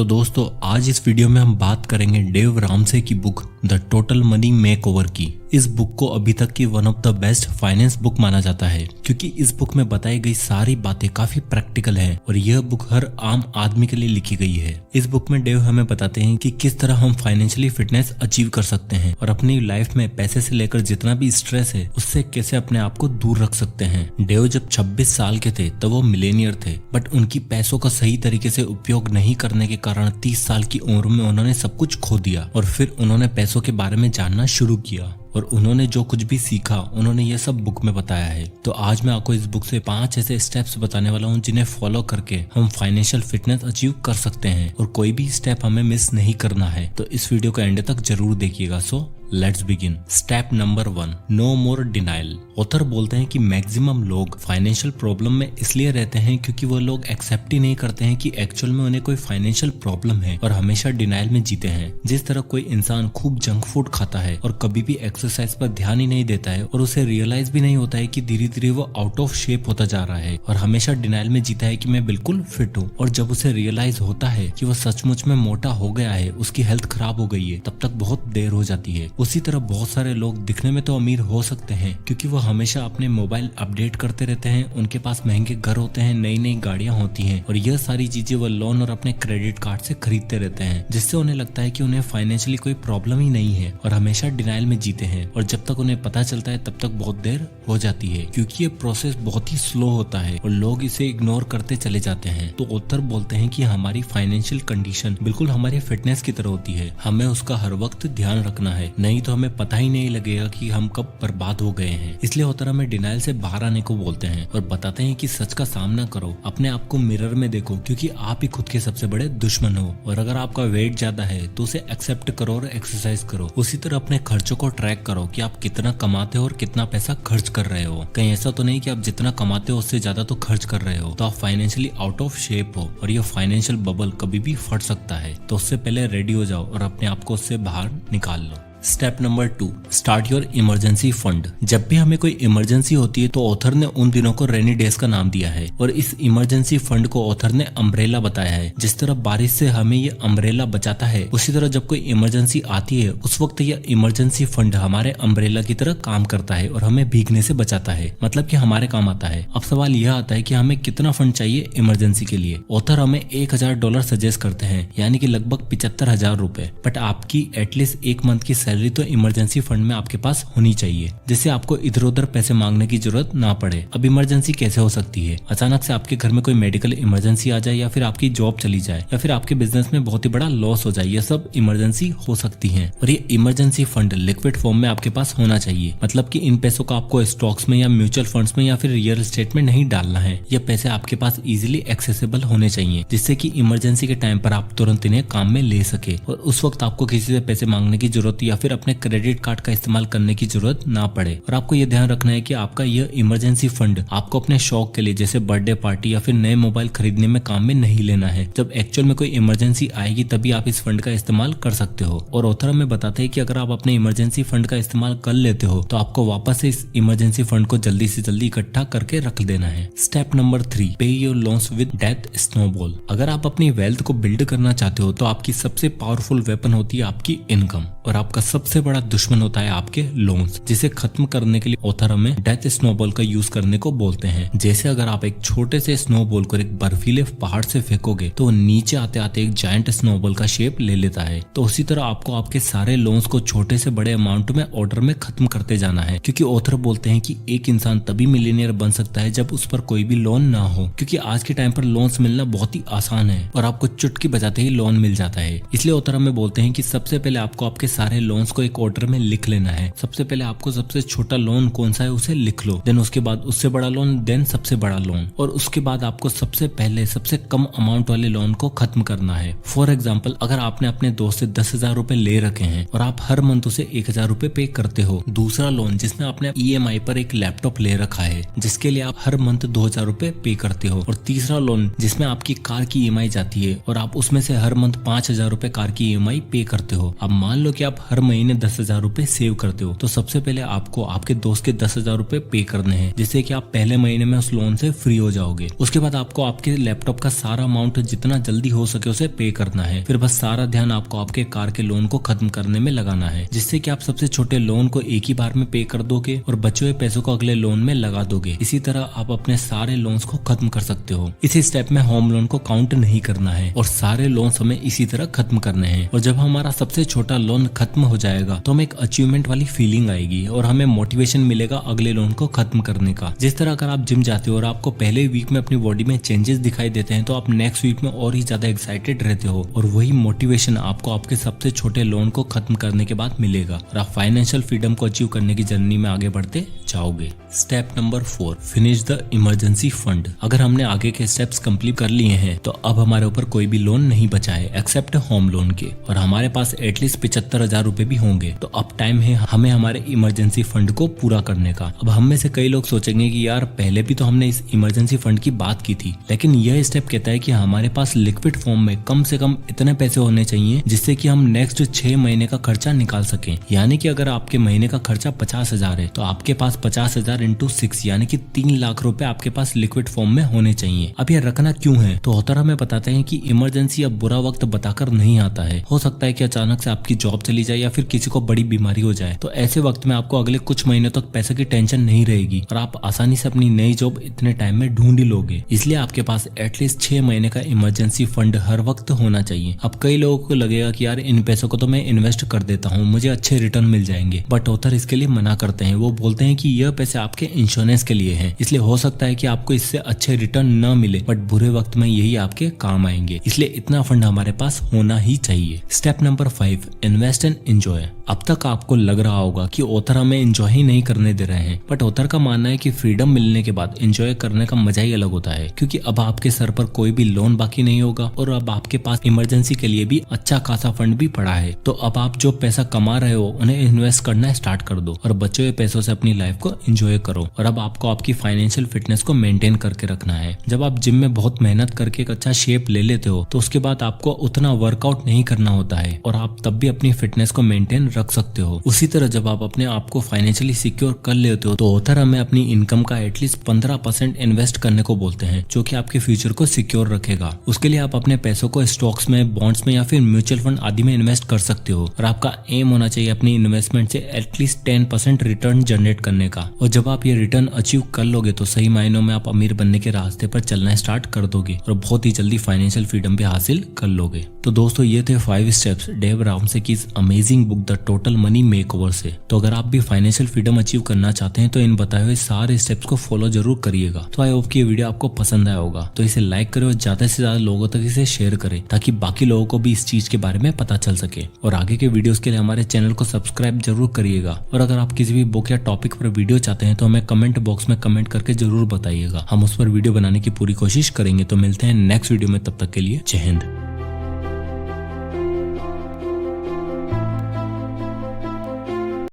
तो दोस्तों आज इस वीडियो में हम बात करेंगे डेव रामसे की book the total money makeover की। इस बुक को अभी तक की one of the best finance book माना जाता है क्योंकि इस बुक में बताई गई सारी बातें काफी प्रैक्टिकल हैं और यह बुक हर आम आदमी के लिए लिखी गई है। इस बुक में डेव हमें बताते हैं कि किस तरह हम फाइनेंशियली फिटनेस अचीव कर सकते हैं और अपनी लाइफ में पैसे से लेकर जितना भी स्ट्रेस है उससे कैसे अपने आप को दूर रख सकते हैं। डेव जब 26 साल के थे तब वो मिलेनियर थे, बट उनकी पैसों का सही तरीके से उपयोग नहीं करने के कारण 30 साल की उम्र में उन्होंने सब कुछ खो दिया और फिर उन्होंने पैसों के बारे में जानना शुरू किया और उन्होंने जो कुछ भी सीखा उन्होंने ये सब बुक में बताया है। तो आज मैं आपको इस बुक से 5 ऐसे स्टेप्स बताने वाला हूँ जिन्हें फॉलो करके हम फाइनेंशियल फिटनेस अचीव कर सकते हैं और कोई भी स्टेप हमें मिस नहीं करना है। तो इस वीडियो को एंड तक जरूर देखिएगा। So let's begin. Step number 1, no more denial. Author बोलते हैं कि मैक्सिमम लोग फाइनेंशियल प्रॉब्लम में इसलिए रहते हैं क्योंकि वो लोग एक्सेप्ट ही नहीं करते हैं कि एक्चुअल में उन्हें कोई फाइनेंशियल प्रॉब्लम है और हमेशा डिनाइल में जीते हैं। जिस तरह कोई इंसान खूब जंक फूड खाता है और कभी भी एक्सरसाइज पर ध्यान ही नहीं देता है और उसे रियलाइज भी नहीं होता है कि धीरे धीरे वो आउट ऑफ शेप होता जा रहा है और हमेशा डिनाइल में जीता है कि मैं बिल्कुल फिट हूँ, और जब उसे रियलाइज होता है कि वो सचमुच में मोटा हो गया है, उसकी हेल्थ खराब हो गई है, तब तक बहुत देर हो जाती है। उसी तरह बहुत सारे लोग दिखने में तो अमीर हो सकते हैं क्योंकि वो हमेशा अपने मोबाइल अपडेट करते रहते हैं, उनके पास महंगे घर होते हैं, नई नई गाड़ियां होती हैं और यह सारी चीजें वो लोन और अपने क्रेडिट कार्ड से खरीदते रहते हैं, जिससे उन्हें लगता है कि उन्हें फाइनेंशियली कोई प्रॉब्लम ही नहीं है और हमेशा डिनाइल में जीते हैं। और जब तक उन्हें पता चलता है तब तक बहुत देर हो जाती है क्योंकि ये प्रोसेस बहुत ही स्लो होता है और लोग इसे इग्नोर करते चले जाते हैं। तो ऑथर बोलते हैं कि हमारी फाइनेंशियल कंडीशन बिल्कुल हमारी फिटनेस की तरह होती है, हमें उसका हर वक्त ध्यान रखना है, नहीं तो हमें पता ही नहीं लगेगा कि हम कब बर्बाद हो गए हैं। इसलिए ऑथर हमें डिनाइल से बाहर आने को बोलते हैं और बताते हैं कि सच का सामना करो, अपने आप को मिरर में देखो क्योंकि आप ही खुद के सबसे बड़े दुश्मन हो, और अगर आपका वेट ज्यादा है तो उसे एक्सेप्ट करो और एक्सरसाइज करो। उसी तरह अपने खर्चों को ट्रैक करो कि आप कितना कमाते हो और कितना पैसा खर्च कर रहे हो। कहीं ऐसा तो नहीं कि आप जितना कमाते हो उससे ज्यादा तो खर्च कर रहे हो, तो आप फाइनेंशियली आउट ऑफ शेप हो और ये फाइनेंशियल बबल कभी भी फट सकता है। तो उससे पहले रेडी हो जाओ और अपने आप को उससे बाहर निकाल लो। Step number 2, start your emergency fund. जब भी हमें कोई इमरजेंसी होती है तो ऑथर ने उन दिनों को रेनी डेज का नाम दिया है और इस इमरजेंसी फंड को ऑथर ने अम्ब्रेला बताया है। जिस तरह बारिश से हमें ये अम्ब्रेला बचाता है, उसी तरह जब कोई इमरजेंसी आती है उस वक्त यह इमरजेंसी फंड हमारे अम्ब्रेला की तरह काम करता है और हमें भीगने से बचाता है, मतलब कि हमारे काम आता है। अब सवाल यह आता है कि हमें कितना फंड चाहिए इमरजेंसी के लिए। ऑथर हमें $1000 सजेस्ट करते हैं, यानी कि लगभग 75,000 रुपए, बट आपकी एटलीस्ट एक मंथ की सैलरी तो इमरजेंसी फंड में आपके पास होनी चाहिए, जिससे आपको इधर उधर पैसे मांगने की जरूरत ना पड़े। अब इमरजेंसी कैसे हो सकती है? अचानक से आपके घर में कोई मेडिकल इमरजेंसी आ जाए, या फिर आपकी जॉब चली जाए, या फिर आपके बिजनेस में बहुत ही बड़ा लॉस हो जाए, ये सब इमरजेंसी हो सकती है। और ये इमरजेंसी फंड लिक्विड फॉर्म में आपके पास होना चाहिए, मतलब कि इन पैसों को आपको स्टॉक्स में या म्यूचुअल फंड्स में या फिर रियल एस्टेट में नहीं डालना है। ये पैसे आपके पास इजीली एक्सेसिबल होने चाहिए, जिससे कि इमरजेंसी के टाइम पर आप तुरंत इन्हें काम में ले सके और उस वक्त आपको किसी से पैसे मांगने की जरूरत या फिर अपने क्रेडिट कार्ड का इस्तेमाल करने की जरूरत ना पड़े। और आपको यह ध्यान रखना है कि आपका यह इमरजेंसी फंड आपको अपने शौक के लिए जैसे बर्थडे पार्टी या फिर नए मोबाइल खरीदने में काम में नहीं लेना है। जब एक्चुअल में कोई इमरजेंसी आएगी तभी आप इस फंड का इस्तेमाल कर सकते हो। और ऑथर हमें बताते हैं कि अगर आप अपने इमरजेंसी फंड का इस्तेमाल कर लेते हो तो आपको वापस से इस इमरजेंसी फंड को जल्दी से जल्दी इकट्ठा करके रख देना है। स्टेप नंबर 3, पे your loans with death snowball. अगर आप अपनी वेल्थ को बिल्ड करना चाहते हो तो आपकी सबसे पावरफुल वेपन होती है आपकी इनकम और आपका सबसे बड़ा दुश्मन होता है आपके लोन्स, जिसे खत्म करने के लिए ऑथर हमें डेथ स्नोबॉल का यूज करने को बोलते हैं। जैसे अगर आप एक छोटे से स्नोबॉल को एक बर्फीले पहाड़ से फेंकोगे तो वो नीचे आते आते एक जायंट स्नोबॉल का शेप ले लेता है। तो उसी तरह आपको आपके सारे लोन्स को छोटे से बड़े अमाउंट में ऑर्डर में खत्म करते जाना है, क्योंकि ऑथर बोलते हैं कि एक इंसान तभी मिलियनियर बन सकता है जब उस पर कोई भी लोन ना हो, क्योंकि आज के टाइम पर लोन्स मिलना बहुत ही आसान है और आपको चुटकी बजाते ही लोन मिल जाता है। इसलिए ऑथर हमें बोलते हैं कि सबसे पहले आपको आपके सारे लोन्स को एक ऑर्डर में लिख लेना है। सबसे पहले आपको सबसे छोटा लोन कौन सा है उसे लिख लो, देन उसके बाद उससे बड़ा लोन, देन सबसे बड़ा लोन, और उसके बाद आपको सबसे पहले सबसे कम अमाउंट वाले लोन को खत्म करना है। फॉर एग्जाम्पल, अगर आपने अपने दोस्त से 10,000 रुपए ले रखे हैं और आप हर मंथ उसे 1,000 रुपए पे करते हो। दूसरा लोन जिसमें आपने EMI पर एक लैपटॉप ले रखा है जिसके लिए आप हर मंथ 2,000 रुपए पे करते हो। और तीसरा लोन जिसमें आपकी कार की EMI जाती है और आप उसमें से हर मंथ 5,000 रुपए कार की EMI पे करते हो। अब मान लो कि आप हर महीने 10,000 रुपए सेव करते हो तो सबसे पहले आपको आपके दोस्त के 10,000 रुपए पे करने हैं, जिससे कि आप पहले महीने में उस लोन से फ्री हो जाओगे। उसके बाद आपको आपके लैपटॉप का सारा अमाउंट जितना जल्दी हो सके उसे पे करना है। फिर बस सारा ध्यान आपको आपके कार के लोन को खत्म करने में लगाना है, जिससे कि आप सबसे छोटे लोन को एक ही बार में पे कर दोगे और बचे हुए पैसों को अगले लोन में लगा दोगे। इसी तरह आप अपने सारे लोन्स को खत्म कर सकते हो। इसी स्टेप में होम लोन को काउंट नहीं करना है और सारे लोन्स हमें इसी तरह खत्म करने हैं। और जब हमारा सबसे छोटा लोन खत्म हो जाएगा तो हमें एक अचीवमेंट वाली फीलिंग आएगी और हमें मोटिवेशन मिलेगा अगले लोन को खत्म करने का। जिस तरह अगर आप जिम जाते हो और आपको पहले वीक में अपनी बॉडी में चेंजेस दिखाई देते हैं तो आप नेक्स्ट वीक में और ही ज्यादा एक्साइटेड रहते हो और वही मोटिवेशन आपको आपके सबसे छोटे लोन को खत्म करने के बाद मिलेगा और आप फाइनेंशियल फ्रीडम को अचीव करने की जर्नी में आगे बढ़ते जाओगे। Step number 4, finish the emergency fund. अगर हमने आगे के स्टेप्स कंप्लीट कर लिए हैं तो अब हमारे ऊपर कोई भी लोन नहीं बचा है एक्सेप्ट होम लोन के, और हमारे पास एटलीस्ट 75,000 रुपए भी होंगे। तो अब टाइम है हमें हमारे इमरजेंसी फंड को पूरा करने का। अब हम में से कई लोग सोचेंगे कि यार पहले भी तो हमने इस इमरजेंसी फंड की बात की थी, लेकिन यह स्टेप कहता है कि हमारे पास लिक्विड फॉर्म में कम से कम इतने पैसे होने चाहिए जिससे कि हम नेक्स्ट 6 महीने का खर्चा निकाल सकें। यानी कि अगर आपके महीने का खर्चा 50,000 है तो आपके पास 50,000 इंटू 6 यानी कि 3 लाख रुपए आपके पास लिक्विड फॉर्म में होने चाहिए। अब यह रखना क्यों है तो ऑथर हमें बताते हैं कि इमरजेंसी अब बुरा वक्त बताकर नहीं आता है। हो सकता है कि अचानक से आपकी जॉब चली जाए या फिर किसी को बड़ी बीमारी हो जाए, तो ऐसे वक्त में आपको अगले कुछ महीनों तक पैसे की टेंशन नहीं रहेगी और आप आसानी से अपनी नई जॉब इतने टाइम में ढूंढ ही लोगे। इसलिए आपके पास एटलीस्ट 6 महीने का इमरजेंसी फंड हर वक्त होना चाहिए। अब कई लोगों को लगेगा कि यार इन पैसों को तो मैं इन्वेस्ट कर देता हूँ, मुझे अच्छे रिटर्न मिल जाएंगे, बट ऑथर इसके लिए मना करते हैं। वो बोलते हैं कि यह पैसे आपके इंश्योरेंस के लिए हैं, इसलिए हो सकता है कि आपको इससे अच्छे रिटर्न न मिले बट बुरे वक्त में यही आपके काम आएंगे, इसलिए इतना फंड हमारे पास होना ही चाहिए। Step number 5, invest and enjoy. अब तक आपको लग रहा होगा कि ऑथर हमें एंजॉय ही नहीं करने दे रहे हैं, बट ऑथर का मानना है कि फ्रीडम मिलने के बाद एंजॉय करने का मजा ही अलग होता है, क्योंकि अब आपके सर पर कोई भी लोन बाकी नहीं होगा और अब आपके पास इमरजेंसी के लिए भी अच्छा खासा फंड भी पड़ा है। तो अब आप जो पैसा कमा रहे हो उन्हें इन्वेस्ट करना स्टार्ट कर दो और बचे हुए पैसों से अपनी लाइफ को एंजॉय करो। और अब आपको आपकी फाइनेंशियल फिटनेस को मेंटेन करके रखना है। जब आप जिम में बहुत मेहनत करके एक अच्छा शेप ले लेते हो तो उसके बाद आपको उतना वर्कआउट नहीं करना होता है और आप तब भी अपनी फिटनेस को मेंटेन रख सकते हो। उसी तरह जब आप अपने आप को फाइनेंशियली सिक्योर कर लेते हो तो ऑथर हमें अपनी इनकम का एटलीस्ट 15% इन्वेस्ट करने को बोलते हैं, जो कि आपके फ्यूचर को सिक्योर रखेगा। उसके लिए आप अपने पैसों को स्टॉक्स में, बॉन्ड्स में या फिर म्यूचुअल फंड आदि में इन्वेस्ट कर सकते हो और आपका एम होना चाहिए अपनी इन्वेस्टमेंट से एटलीस्ट 10% रिटर्न जनरेट करने का। और जब आप ये रिटर्न अचीव कर लोगे तो सही मायनों में आप अमीर बनने के रास्ते पर चलना स्टार्ट कर दोगे और बहुत ही जल्दी फाइनेंशियल फ्रीडम भी हासिल कर लोगे। तो दोस्तों ये थे 5 स्टेप्स डेव रामसे की इस amazing book the total money makeover से। तो अगर आप भी फाइनेंशियल फ्रीडम अचीव करना चाहते हैं तो इन बताए हुए सारे स्टेप्स को फॉलो जरूर करिएगा। तो आई होप कि ये वीडियो आपको पसंद आया होगा, तो इसे लाइक करें और ज्यादा से ज्यादा लोगों तक इसे शेयर करें ताकि बाकी लोगों को भी इस चीज के बारे में पता चल सके। और आगे के वीडियोस के लिए हमारे चैनल को सब्सक्राइब जरूर करिएगा। और अगर आप किसी भी बुक या टॉपिक पर वीडियो चाहते हैं तो हमें कमेंट बॉक्स में कमेंट करके जरूर बताइएगा, हम उस पर वीडियो बनाने की पूरी कोशिश करेंगे। तो मिलते हैं नेक्स्ट वीडियो में, तब तक के लिए जय हिंद।